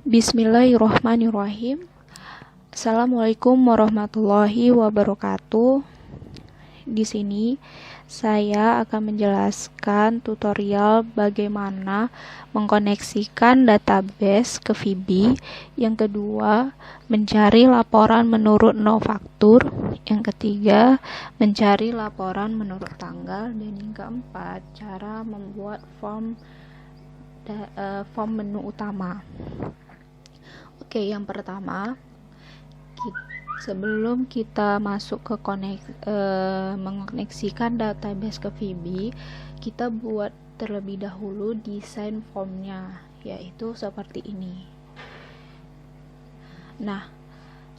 Bismillahirrahmanirrahim. Assalamualaikum warahmatullahi wabarakatuh. Di sini saya akan menjelaskan tutorial bagaimana mengkoneksikan database ke VB. Yang kedua, mencari laporan menurut nofaktur. Yang ketiga, mencari laporan menurut tanggal. Dan yang keempat, cara membuat form menu utama. Oke, yang pertama, sebelum kita masuk ke mengoneksikan database ke VB, kita buat terlebih dahulu desain formnya, yaitu seperti ini. Nah,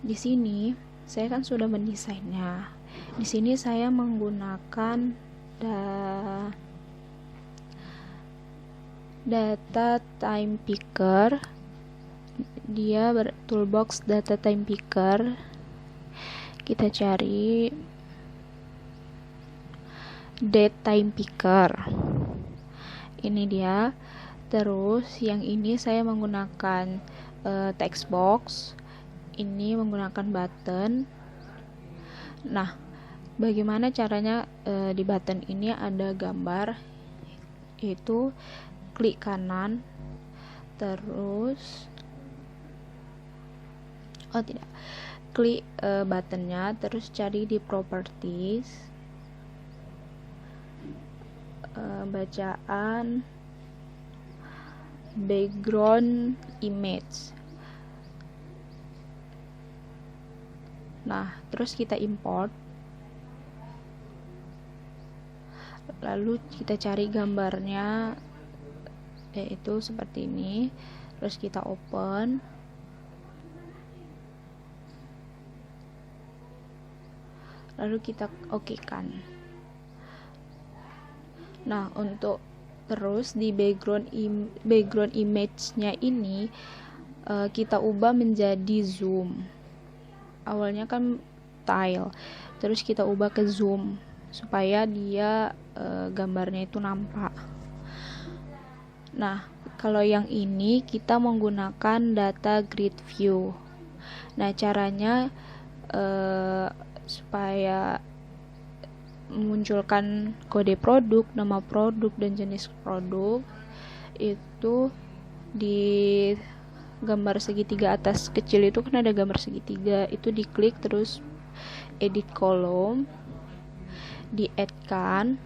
di sini saya kan sudah mendesainnya. Di sini saya menggunakan data time picker. Dia toolbox data time picker. Kita cari date time picker. Ini dia. Terus yang ini saya menggunakan text box. Ini menggunakan button. Nah, bagaimana caranya? Di button ini ada gambar, yaitu klik kanan, terus klik buttonnya, terus cari di properties, bacaan background image. Nah, terus kita import, lalu kita cari gambarnya, yaitu seperti ini. Terus kita open, lalu kita okekan. Nah, untuk terus di background image-nya ini kita ubah menjadi zoom. Awalnya kan tile, terus kita ubah ke zoom supaya dia gambarnya itu nampak. Nah, kalau yang ini kita menggunakan data grid view. Nah, caranya supaya memunculkan kode produk, nama produk, dan jenis produk, itu di gambar segitiga atas kecil itu kan ada gambar segitiga, itu diklik, terus edit kolom, di add kan,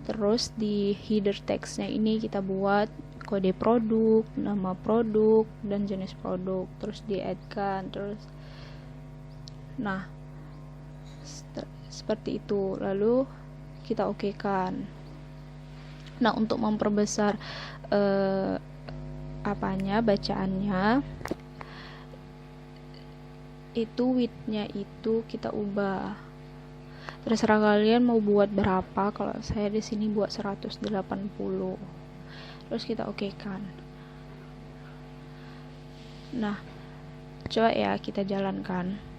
terus di header textnya ini kita buat kode produk, nama produk, dan jenis produk, terus di add kan, terus nah seperti itu, lalu kita okekan. Nah, untuk memperbesar bacaannya, itu width-nya itu kita ubah. Terserah kalian mau buat berapa. Kalau saya di sini buat 180. Terus kita okekan. Nah, coba ya kita jalankan.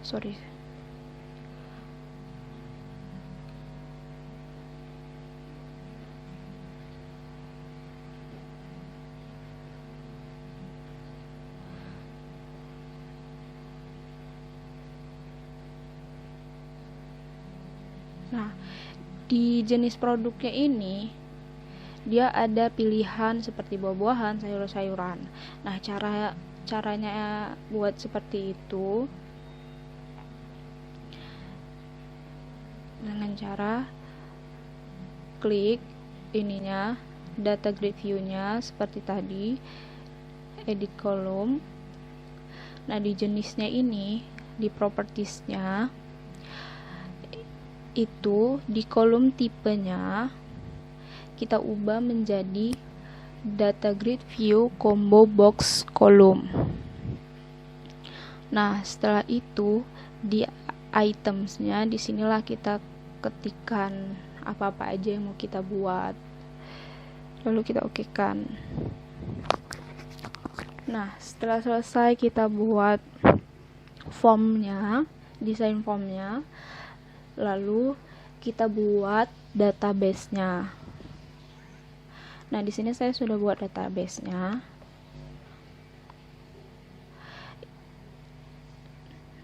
Sorry. Nah, di jenis produknya ini dia ada pilihan seperti buah-buahan, sayur-sayuran. Nah, caranya buat seperti itu dengan cara klik ininya, data grid view-nya seperti tadi, edit kolom. Nah, di jenisnya ini, di properties-nya itu, di kolom tipenya kita ubah menjadi data grid view combo box kolom. Nah, setelah itu di itemsnya, disinilah kita ketikkan apa-apa aja yang mau kita buat, lalu kita okekan. Nah, setelah selesai kita buat formnya, desain formnya, lalu kita buat database-nya. Nah, di sini saya sudah buat database-nya.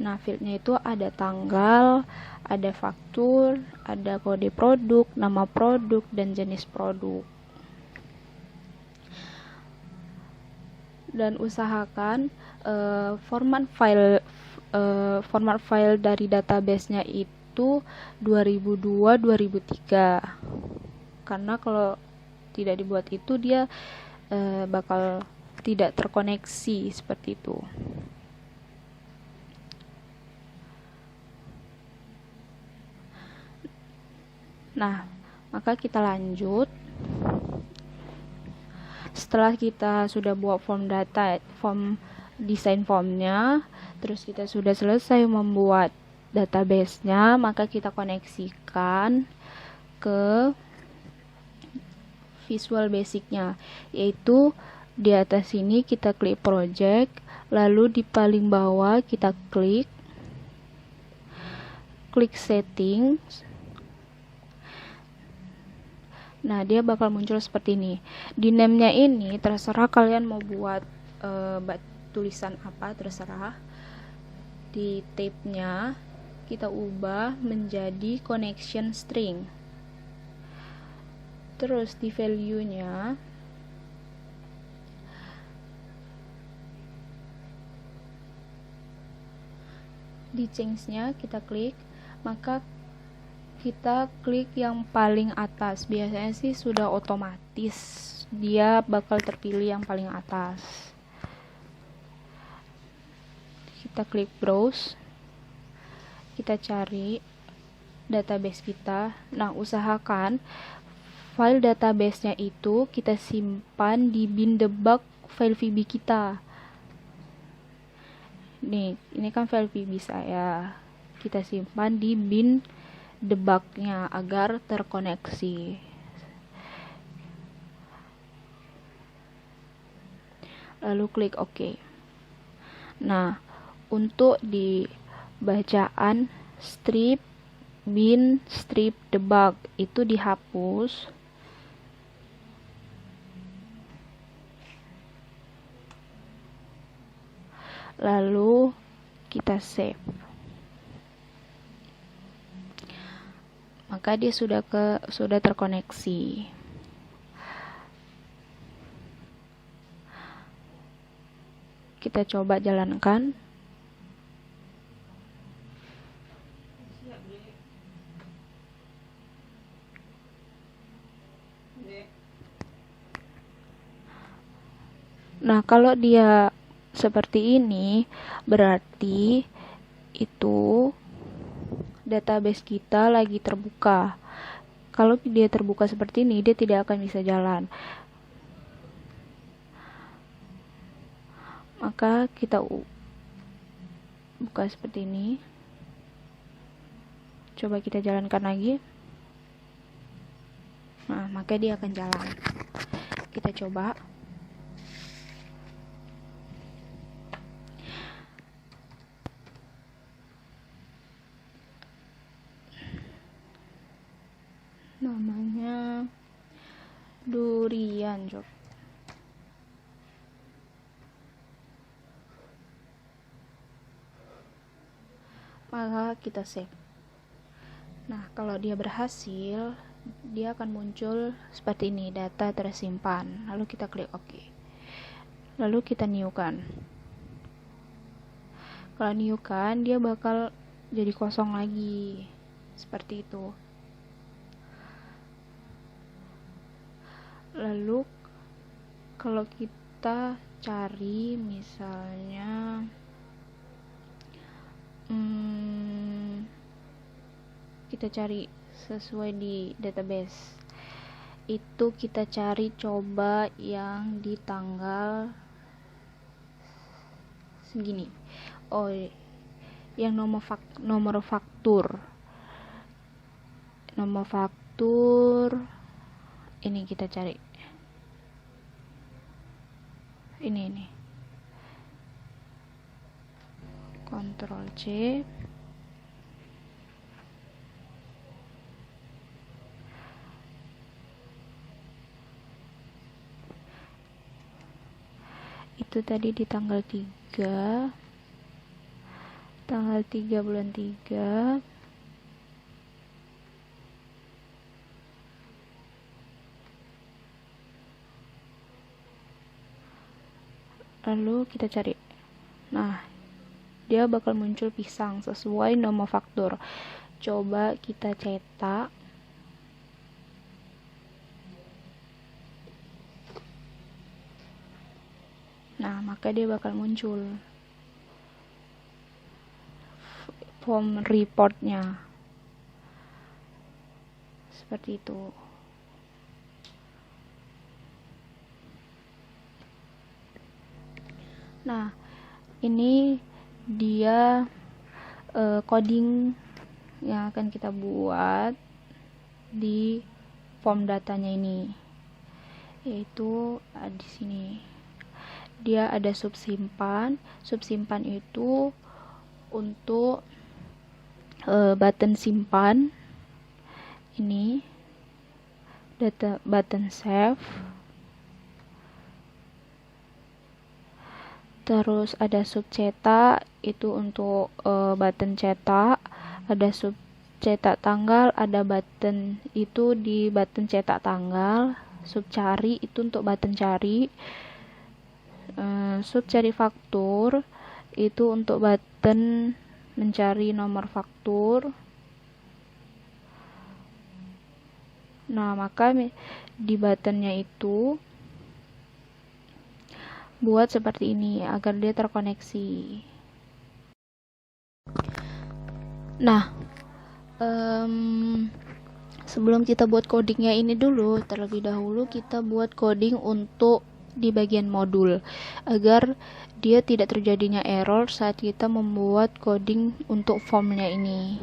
Nah, fieldnya itu ada tanggal, ada faktur, ada kode produk, nama produk, dan jenis produk. Dan usahakan format file dari database-nya itu 2002-2003. Karena kalau tidak dibuat itu dia bakal tidak terkoneksi seperti itu. Nah, maka kita lanjut. Setelah kita sudah buat desain formnya, terus kita sudah selesai membuat database-nya, maka kita koneksikan ke Visual Basic-nya, yaitu di atas sini kita klik project, lalu di paling bawah kita klik settings. Nah, dia bakal muncul seperti ini. Di name-nya ini terserah kalian mau buat tulisan apa, terserah. Di tab-nya kita ubah menjadi connection string. Terus di value-nya di change-nya kita klik, maka kita klik yang paling atas. Biasanya sih sudah otomatis dia bakal terpilih yang paling atas. Kita klik browse, kita cari database kita. Nah, usahakan file database-nya itu kita simpan di bin debug file VB kita. Nih, ini kan file VB saya. Kita simpan di bin debug-nya agar terkoneksi. Lalu klik OK. Nah, untuk di bacaan strip bin strip debug itu dihapus. Lalu kita save. Maka dia sudah terkoneksi. Kita coba jalankan. Nah, kalau dia seperti ini, berarti itu database kita lagi terbuka. Kalau dia terbuka seperti ini, dia tidak akan bisa jalan. Maka kita buka seperti ini. Coba kita jalankan lagi. Nah, maka dia akan jalan. Kita coba. Namanya durian job. Maka kita save. Nah, kalau dia berhasil, dia akan muncul seperti ini, data tersimpan. Lalu kita klik OK. Lalu kita new-kan. Kalau new-kan, dia bakal jadi kosong lagi. Seperti itu. Lalu kalau kita cari misalnya kita cari sesuai di database itu, kita cari coba yang di tanggal segini. Oh, yang nomor faktur ini kita cari ini Ctrl C, itu tadi di tanggal 3 bulan 3. Lalu kita cari. Nah, dia bakal muncul pisang sesuai nama faktur. Coba kita cetak. Nah, maka dia bakal muncul form reportnya. Seperti itu. Nah, ini dia coding yang akan kita buat di form datanya ini, yaitu di sini dia ada subsimpan itu untuk button simpan, ini data button save. Terus ada sub cetak itu untuk button cetak, ada sub cetak tanggal, ada button itu di button cetak tanggal, sub cari itu untuk button cari, sub cari faktur itu untuk button mencari nomor faktur. Nah, maka di buttonnya itu buat seperti ini agar dia terkoneksi. Nah, sebelum kita buat codingnya ini dulu, terlebih dahulu kita buat coding untuk di bagian modul agar dia tidak terjadinya error saat kita membuat coding untuk formnya ini,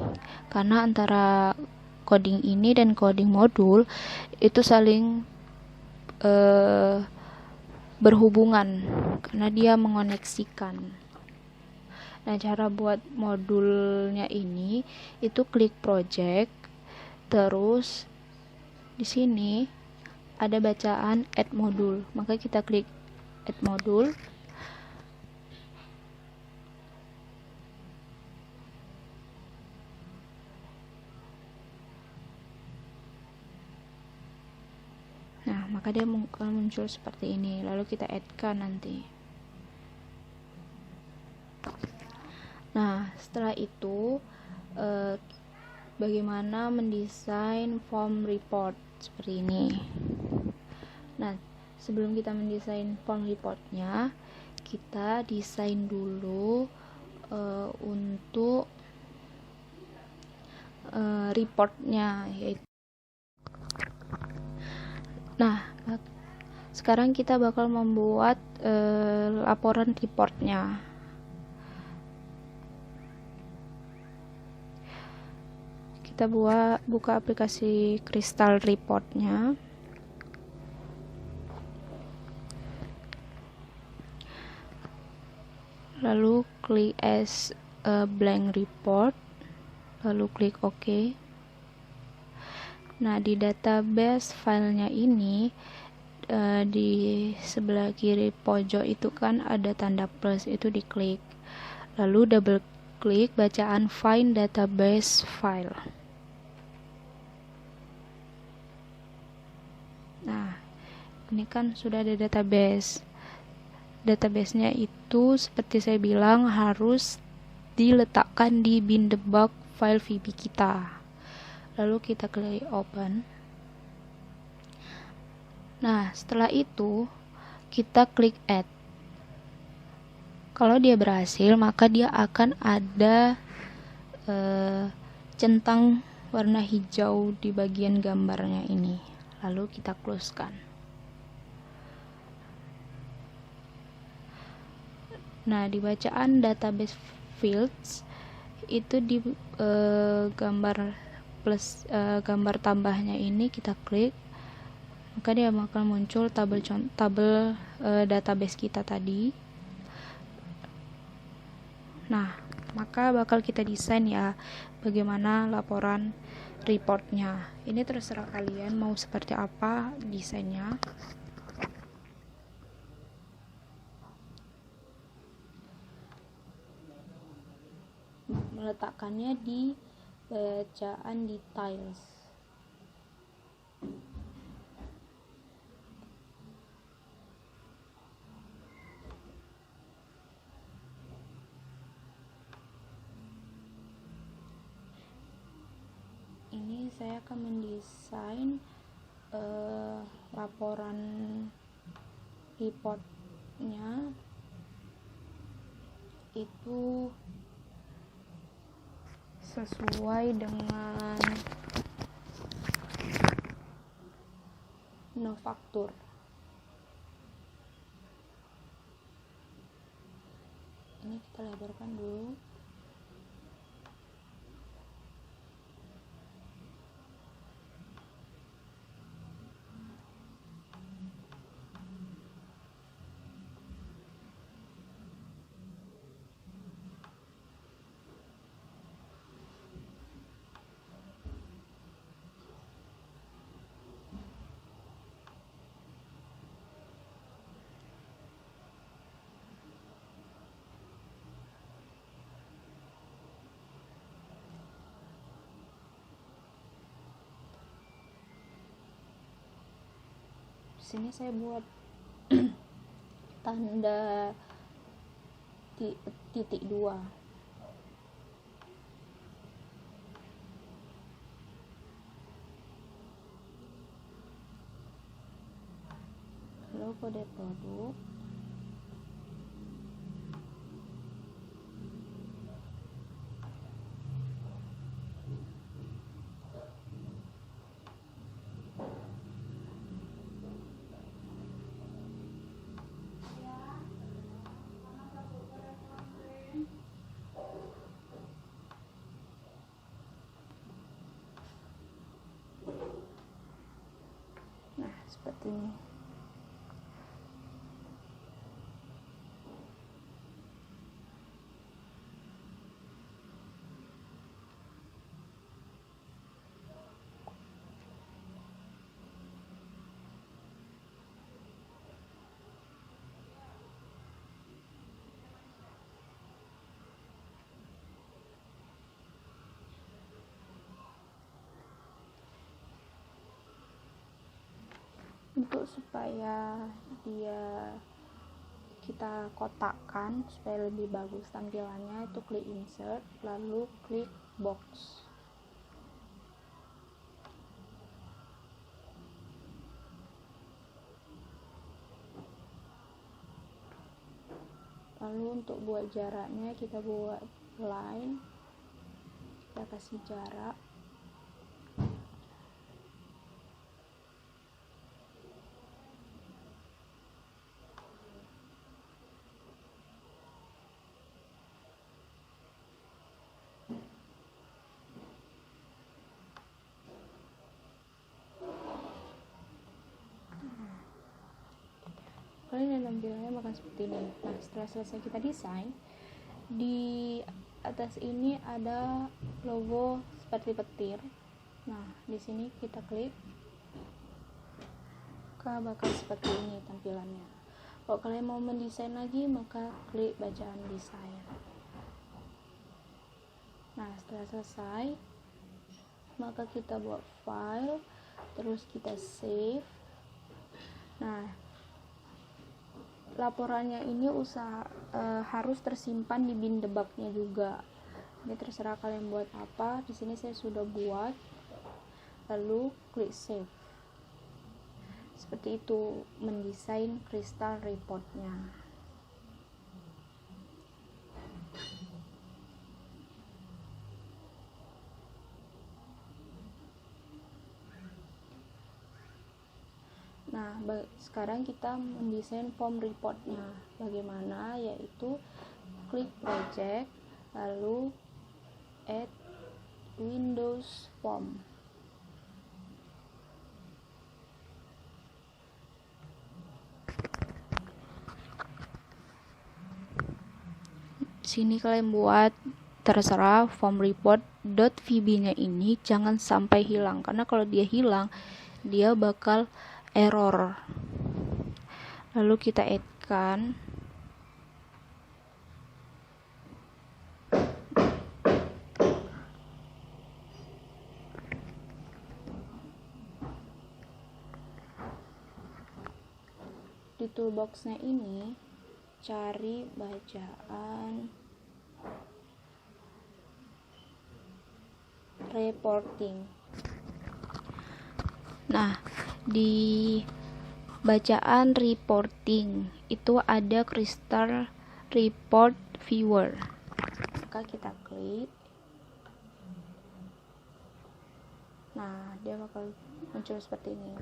karena antara coding ini dan coding modul itu saling berhubungan karena dia mengoneksikan. Nah, cara buat modulnya ini itu klik project, terus di sini ada bacaan add modul, maka kita klik add modul. Nah, maka dia akan muncul seperti ini. Lalu kita add-kan nanti. Nah, setelah itu bagaimana mendesain form report seperti ini. Nah, sebelum kita mendesain form reportnya, kita desain dulu untuk reportnya, yaitu. Nah, sekarang kita bakal membuat laporan reportnya. Kita buka aplikasi Crystal Reportnya. Lalu klik as a blank report, lalu klik OK. Nah, di database filenya ini di sebelah kiri pojok itu kan ada tanda plus, itu diklik. Lalu double klik bacaan find database file. Nah, ini kan sudah ada database. Databasenya itu seperti saya bilang harus diletakkan di bin debug file VB kita. Lalu kita klik open. Nah, setelah itu kita klik add. Kalau dia berhasil, maka dia akan ada centang warna hijau di bagian gambarnya ini. Lalu kita close kan. Nah, di bacaan database fields itu di gambar plus gambar tambahnya ini kita klik, maka dia akan muncul tabel database kita tadi. Nah, maka bakal kita desain ya bagaimana laporan reportnya. Ini terserah kalian mau seperti apa desainnya. meletakkannya di bacaan details. Ini saya akan mendesain laporan reportnya itu sesuai dengan manufaktur. Ini kita lebarkan dulu. Sini saya buat tanda titik 2. Lalu kode produk. Nah, seperti ini. Untuk supaya kita kotakkan supaya lebih bagus tampilannya, itu klik insert lalu klik box. Lalu untuk buat jaraknya kita buat line, kita kasih jarak. Kalian tampilannya bakal seperti ini. Nah, setelah selesai kita desain, di atas ini ada logo seperti petir. Nah, di sini kita klik, maka bakal seperti ini tampilannya. Kalau kalian mau mendesain lagi, maka klik bacaan desain. Nah, setelah selesai, maka kita buat file, terus kita save. Nah, laporannya ini harus tersimpan di bin debugnya juga. Ini terserah kalian buat apa. Di sini saya sudah buat, lalu klik save. Seperti itu mendesain kristal reportnya. Nah, sekarang kita mendesain form reportnya. Bagaimana? Yaitu klik project, lalu add Windows form. Sini kalian buat terserah form report.vb-nya ini jangan sampai hilang, karena kalau dia hilang dia bakal error. Lalu kita add-kan di toolboxnya ini cari bacaan reporting. Nah, di bacaan reporting itu ada Crystal Report Viewer. Maka kita klik. Nah, dia bakal muncul seperti ini.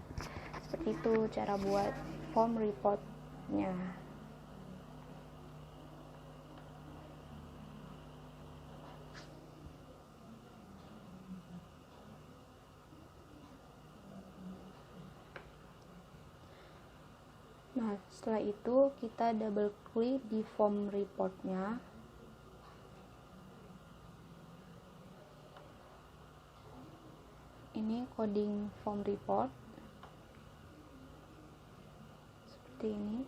Seperti itu cara buat form reportnya. Nah, setelah itu kita double klik di form reportnya. Ini coding form report seperti ini.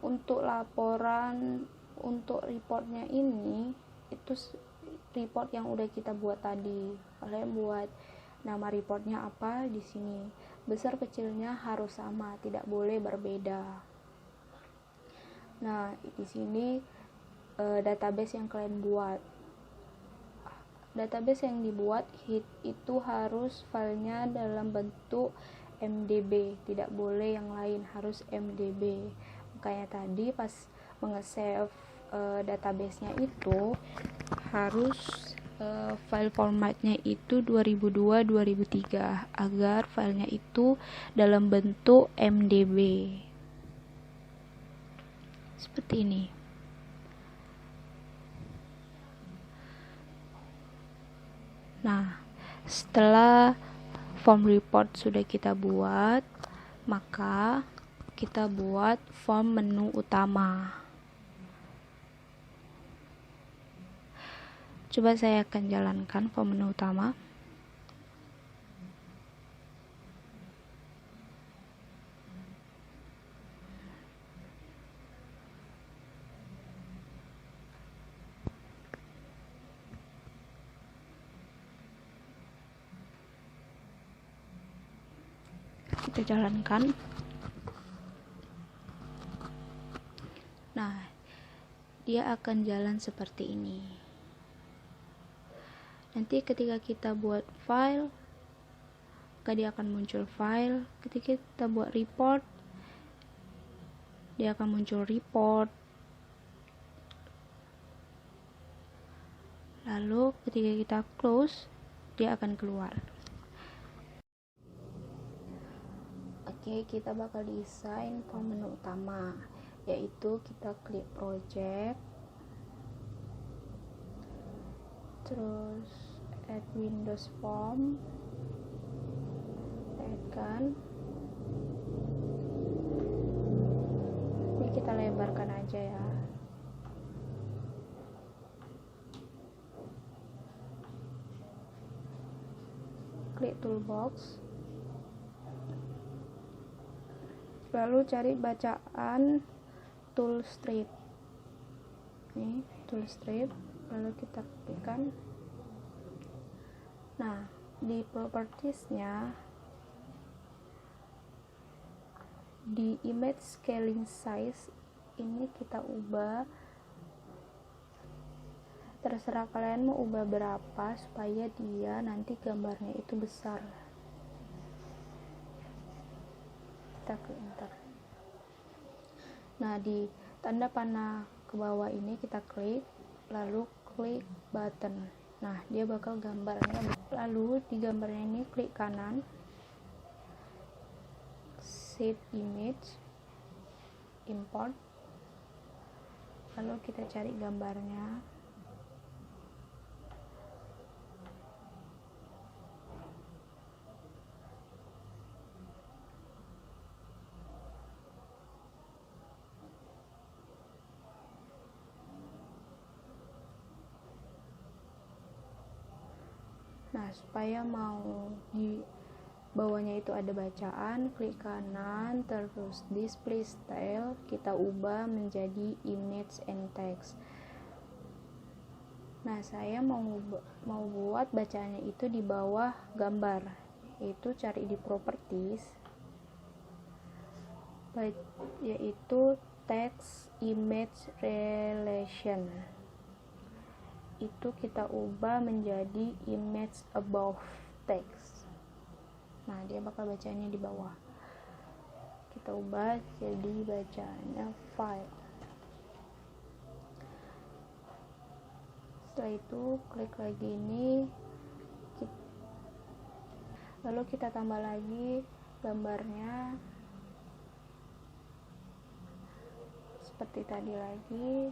Untuk laporan, untuk reportnya ini itu report yang udah kita buat tadi. Kalian buat nama reportnya apa di sini. Besar kecilnya harus sama, tidak boleh berbeda. Nah, di sini database yang kalian buat. Database yang dibuat itu harus filenya dalam bentuk MDB, tidak boleh yang lain, harus MDB. Makanya tadi pas nge-save database-nya itu harus file formatnya itu 2002-2003 agar filenya itu dalam bentuk MDB seperti ini. Nah, setelah form report sudah kita buat, maka kita buat form menu utama. Coba saya akan jalankan form menu utama. Kita jalankan. Nah, dia akan jalan seperti ini. Nanti ketika kita buat file, maka dia akan muncul file. Ketika kita buat report, dia akan muncul report. Lalu ketika kita close, dia akan keluar. Oke, kita bakal desain form menu utama, yaitu kita klik project, terus add Windows form, add kan. Ini kita lebarkan aja ya. Klik toolbox, lalu cari bacaan toolstrip. Nih, toolstrip, lalu kita klikkan. Nah, di propertiesnya, di image scaling size ini kita ubah, terserah kalian mau ubah berapa supaya dia nanti gambarnya itu besar. Kita klik enter. Nah, di tanda panah ke bawah ini kita klik, lalu klik button. Nah, dia bakal gambarnya. Lalu di gambarnya ini klik kanan, save image, import, lalu kita cari gambarnya. Nah, supaya mau di bawahnya itu ada bacaan, klik kanan, terus display style kita ubah menjadi image and text. Nah, saya mau buat bacaannya itu di bawah gambar, yaitu cari di properties, yaitu text image relation. Itu kita ubah menjadi image above text. Nah, dia bakal bacanya di bawah. Kita ubah jadi bacanya file. Setelah itu klik lagi ini, lalu kita tambah lagi gambarnya seperti tadi lagi.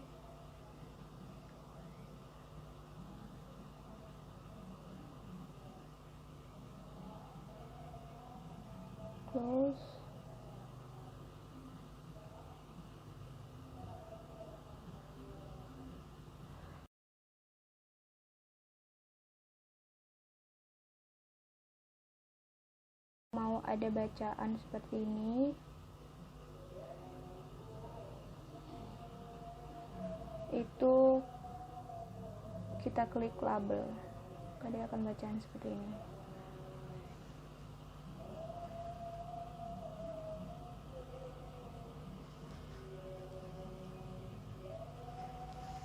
Close. Mau ada bacaan seperti ini, itu kita klik label, maka dia akan bacaan seperti ini.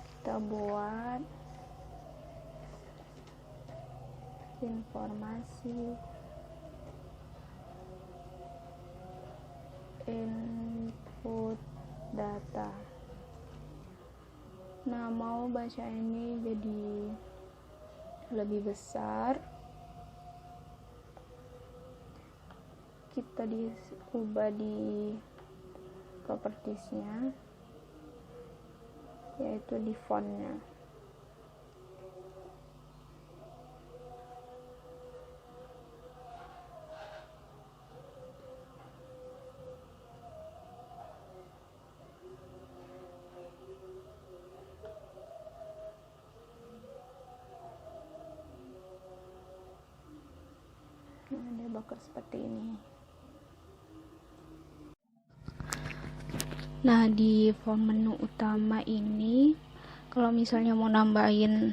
Kita buat informasi input data. Nah, mau baca ini jadi lebih besar, kita diubah di propertiesnya, yaitu di fontnya. Nah, dia bakal seperti ini. Nah, di font menu utama ini, kalau misalnya mau nambahin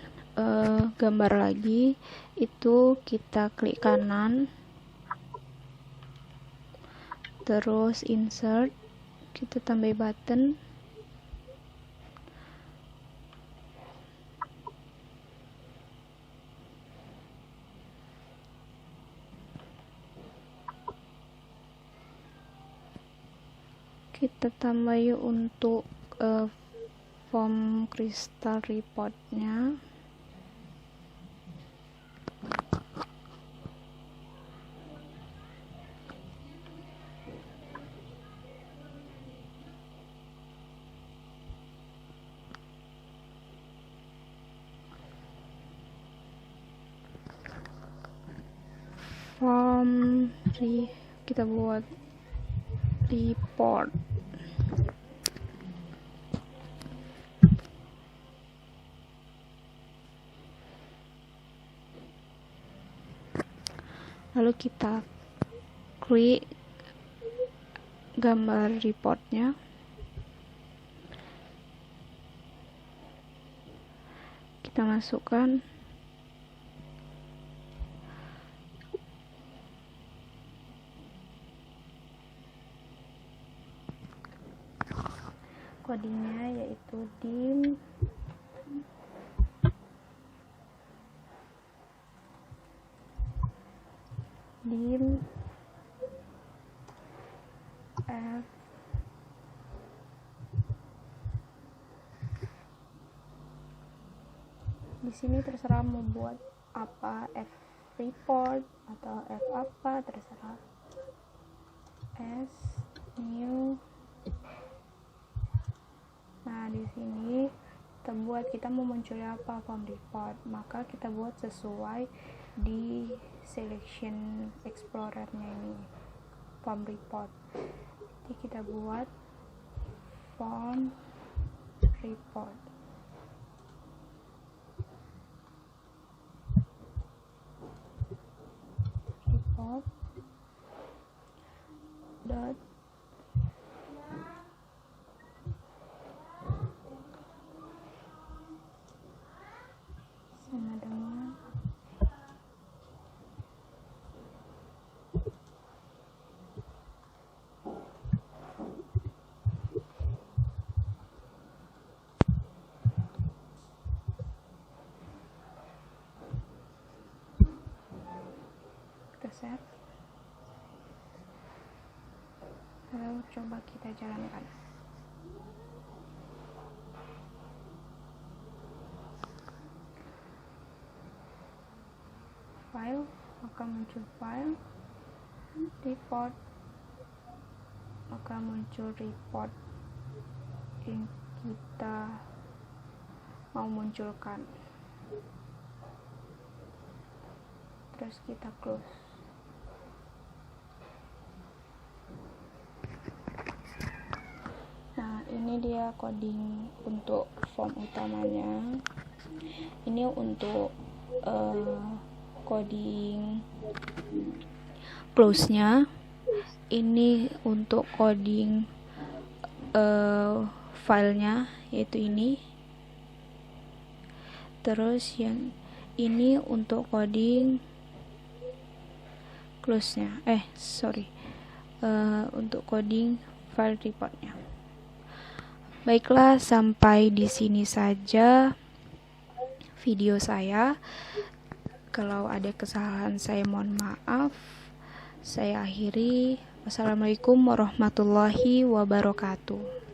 gambar lagi, itu kita klik kanan, terus insert, kita tambah button, kita tambah yuk untuk form crystal reportnya. Kita buat report. Lalu kita klik gambar reportnya, kita masukkan, kodenya yaitu dim f di sini terserah mau buat apa, f report atau f apa, terserah. S new. Nah, di sini kita mau munculnya apa, form report, maka kita buat sesuai di selection explorernya ini, form report. Jadi kita buat form report. Dot sama dengan Lalu coba kita jalankan. File, maka muncul file. Report, maka muncul report yang kita mau munculkan. Terus kita close. Nah, ini dia coding untuk form utamanya. Ini untuk coding close-nya. Ini untuk coding filenya, yaitu ini. Terus yang ini untuk coding close-nya. Untuk coding file report-nya. Baiklah, sampai di sini saja video saya. Kalau ada kesalahan saya mohon maaf. Saya akhiri. Wassalamualaikum warahmatullahi wabarakatuh.